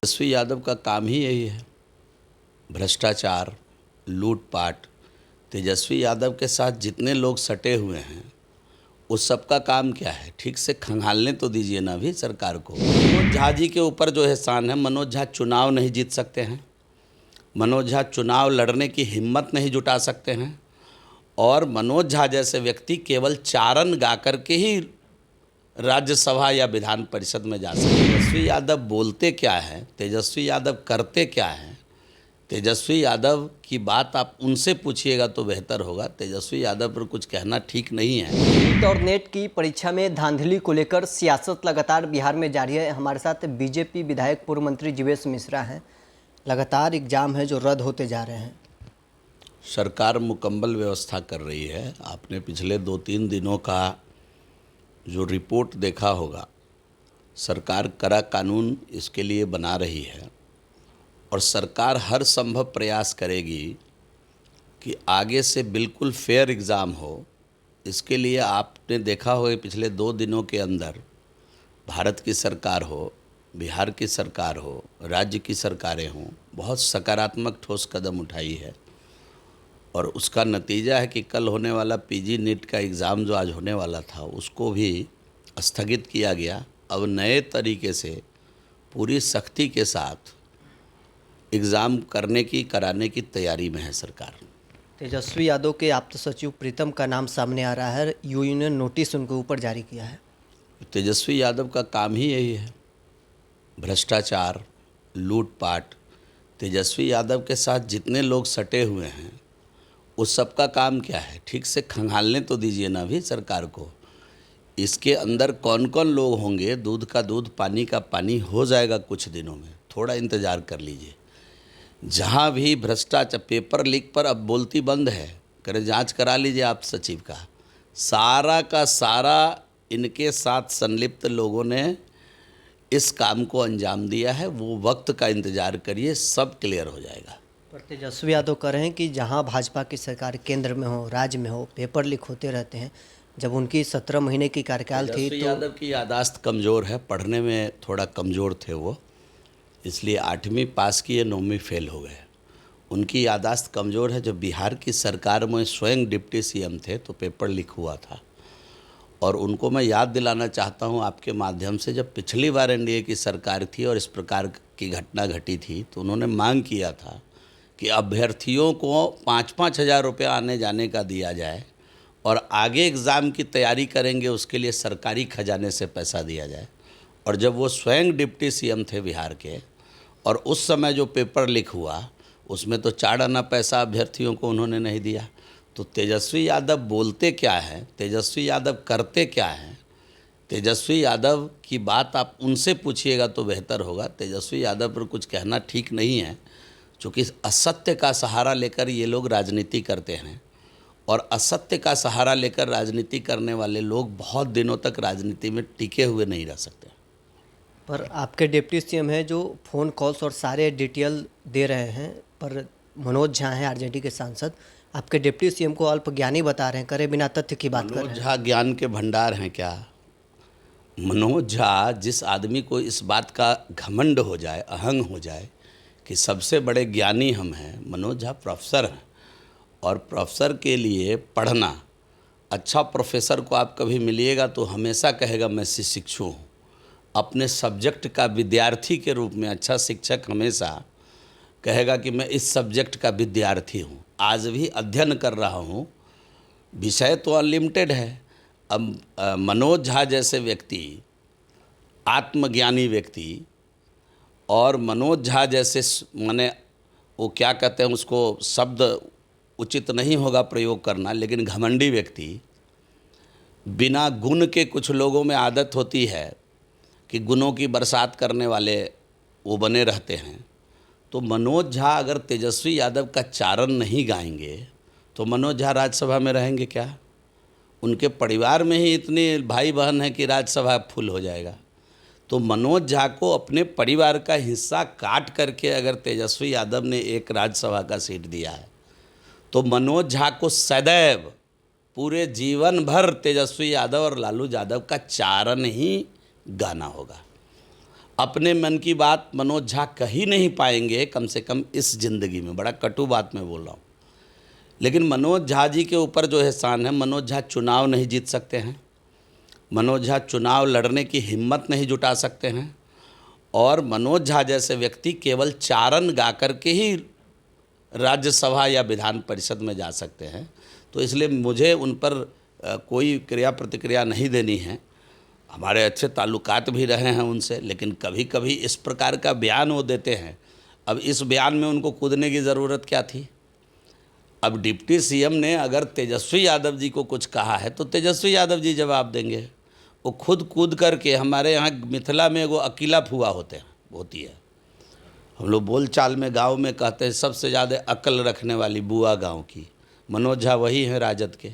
तेजस्वी यादव का काम ही यही है, भ्रष्टाचार, लूटपाट। तेजस्वी यादव के साथ जितने लोग सटे हुए हैं उस सबका काम क्या है? ठीक से खंगालने तो दीजिए ना अभी सरकार को। मनोज झा जी के ऊपर जो एहसान है, मनोज झा चुनाव नहीं जीत सकते हैं, मनोज झा चुनाव लड़ने की हिम्मत नहीं जुटा सकते हैं, और मनोज झा जैसे व्यक्ति केवल चारण गा कर के ही राज्यसभा या विधान परिषद में जा सकते हैं। तेजस्वी यादव बोलते क्या है, तेजस्वी यादव करते क्या हैं, तेजस्वी यादव की बात आप उनसे पूछिएगा तो बेहतर होगा। तेजस्वी यादव पर कुछ कहना ठीक नहीं है। नीट और नेट की परीक्षा में धांधली को लेकर सियासत लगातार बिहार में जारी है। हमारे साथ बीजेपी विधायक पूर्व मंत्री जीवेश मिश्रा हैं। लगातार एग्जाम है जो रद्द होते जा रहे हैं। सरकार मुकम्मल व्यवस्था कर रही है। आपने पिछले 2-3 दिनों का जो रिपोर्ट देखा होगा, सरकार कड़ा कानून इसके लिए बना रही है और सरकार हर संभव प्रयास करेगी कि आगे से बिल्कुल फेयर एग्ज़ाम हो। इसके लिए आपने देखा होगा पिछले 2 दिनों के अंदर भारत की सरकार हो, बिहार की सरकार हो, राज्य की सरकारें हों, बहुत सकारात्मक ठोस कदम उठाई है। और उसका नतीजा है कि कल होने वाला पीजी नीट का एग्ज़ाम जो आज होने वाला था उसको भी स्थगित किया गया। अब नए तरीके से पूरी सख्ती के साथ एग्ज़ाम कराने की तैयारी में है सरकार। तेजस्वी यादव के आप्त सचिव प्रीतम का नाम सामने आ रहा है। यूयू ने नोटिस उनके ऊपर जारी किया है। तेजस्वी यादव का काम ही यही है, भ्रष्टाचार, लूटपाट। तेजस्वी यादव के साथ जितने लोग सटे हुए हैं उस सबका काम क्या है? ठीक से खंगालने तो दीजिए ना अभी सरकार को। इसके अंदर कौन कौन लोग होंगे, दूध का दूध पानी का पानी हो जाएगा कुछ दिनों में, थोड़ा इंतज़ार कर लीजिए। जहाँ भी भ्रष्टाचार, पेपर लीक पर अब बोलती बंद है, करे जांच करा लीजिए आप सचिव का। सारा का सारा इनके साथ संलिप्त लोगों ने इस काम को अंजाम दिया है। वो वक्त का इंतज़ार करिए, सब क्लियर हो जाएगा। पर तेजस्वी यादव कह रहे हैं कि जहां भाजपा की सरकार केंद्र में हो, राज्य में हो, पेपर लीक होते रहते हैं। जब उनकी 17 महीने की कार्यकाल थी तेजस्वी तो यादव की यादाश्त कमज़ोर है, पढ़ने में थोड़ा कमज़ोर थे वो, इसलिए 8वीं पास किए, 9वीं फेल हो गए। उनकी यादाश्त कमज़ोर है। जब बिहार की सरकार में स्वयं डिप्टी सीएम थे तो पेपर लीक हुआ था। और उनको मैं याद दिलाना चाहता हूं आपके माध्यम से, जब पिछली बार एनडीए की सरकार थी और इस प्रकार की घटना घटी थी तो उन्होंने मांग किया था कि अभ्यर्थियों को 5-5 हज़ार रुपया आने जाने का दिया जाए और आगे एग्ज़ाम की तैयारी करेंगे उसके लिए सरकारी खजाने से पैसा दिया जाए। और जब वो स्वयं डिप्टी सीएम थे बिहार के और उस समय जो पेपर लीक हुआ उसमें तो 4 आना पैसा अभ्यर्थियों को उन्होंने नहीं दिया। तो तेजस्वी यादव बोलते क्या है, तेजस्वी यादव करते क्या हैं, तेजस्वी यादव की बात आप उनसे पूछिएगा तो बेहतर होगा। तेजस्वी यादव पर कुछ कहना ठीक नहीं है, क्योंकि असत्य का सहारा लेकर ये लोग राजनीति करते हैं और असत्य का सहारा लेकर राजनीति करने वाले लोग बहुत दिनों तक राजनीति में टिके हुए नहीं रह सकते। पर आपके डिप्टी सीएम है जो फ़ोन कॉल्स और सारे डिटेल दे रहे हैं, पर मनोज झा हैं आरजेडी के सांसद, आपके डिप्टी सीएम को अल्पज्ञानी बता रहे हैं, करे बिना तथ्य की बात कर रहे मनोज हैं। झा ज्ञान के भंडार हैं क्या? मनोज झा, जिस आदमी को इस बात का घमंड हो जाए, अहंग हो जाए कि सबसे बड़े ज्ञानी हम हैं, मनोज झा प्रोफेसर हैं। और प्रोफेसर के लिए पढ़ना, अच्छा प्रोफेसर को आप कभी मिलिएगा तो हमेशा कहेगा मैं शिक्षु हूँ। अपने सब्जेक्ट का विद्यार्थी के रूप में अच्छा शिक्षक हमेशा कहेगा कि मैं इस सब्जेक्ट का विद्यार्थी हूँ, आज भी अध्ययन कर रहा हूँ। विषय तो अनलिमिटेड है। अब मनोज झा जैसे व्यक्ति, आत्मज्ञानी व्यक्ति, और मनोज झा जैसे माने वो क्या कहते हैं, उसको शब्द उचित नहीं होगा प्रयोग करना, लेकिन घमंडी व्यक्ति, बिना गुण के कुछ लोगों में आदत होती है कि गुणों की बरसात करने वाले वो बने रहते हैं। तो मनोज झा अगर तेजस्वी यादव का चारण नहीं गाएंगे तो मनोज झा राज्यसभा में रहेंगे क्या? उनके परिवार में ही इतने भाई बहन हैं कि राज्यसभा फुल हो जाएगा। तो मनोज झा को अपने परिवार का हिस्सा काट करके अगर तेजस्वी यादव ने एक राज्यसभा का सीट दिया है तो मनोज झा को सदैव पूरे जीवन भर तेजस्वी यादव और लालू यादव का चारण ही गाना होगा। अपने मन की बात मनोज झा कह ही नहीं पाएंगे, कम से कम इस ज़िंदगी में। बड़ा कटु बात मैं बोल रहा हूँ, लेकिन मनोज झा जी के ऊपर जो एहसान है, मनोज झा चुनाव नहीं जीत सकते हैं, मनोज झा चुनाव लड़ने की हिम्मत नहीं जुटा सकते हैं, और मनोज झा जैसे व्यक्ति केवल चारण गा कर के ही राज्यसभा या विधान परिषद में जा सकते हैं। तो इसलिए मुझे उन पर कोई क्रिया प्रतिक्रिया नहीं देनी है। हमारे अच्छे ताल्लुकात भी रहे हैं उनसे, लेकिन कभी कभी इस प्रकार का बयान वो देते हैं। अब इस बयान में उनको कूदने की ज़रूरत क्या थी? अब डिप्टी सीएम ने अगर तेजस्वी यादव जी को कुछ कहा है तो तेजस्वी यादव जी जवाब देंगे। वो खुद कूद करके, हमारे यहाँ मिथिला में वो अकेला फुआ होती है, हम लोग बोल चाल में गांव में कहते हैं सबसे ज़्यादा अकल रखने वाली बुआ गांव की मनोज झा वही हैं, राजद के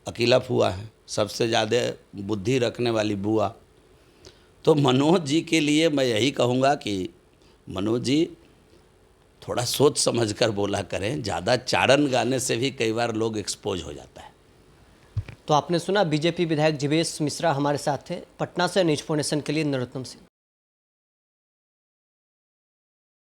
अकेला फुआ हैं, सबसे ज़्यादा बुद्धि रखने वाली बुआ। तो मनोज जी के लिए मैं यही कहूँगा कि मनोज जी थोड़ा सोच समझ कर बोला करें। ज़्यादा चारण गाने से भी कई बार लोग एक्सपोज हो जाता है। तो आपने सुना बीजेपी विधायक जीवेश मिश्रा हमारे साथ थे। पटना से न्यूज़ 4 नेशन के लिए नरोत्तम सिंह।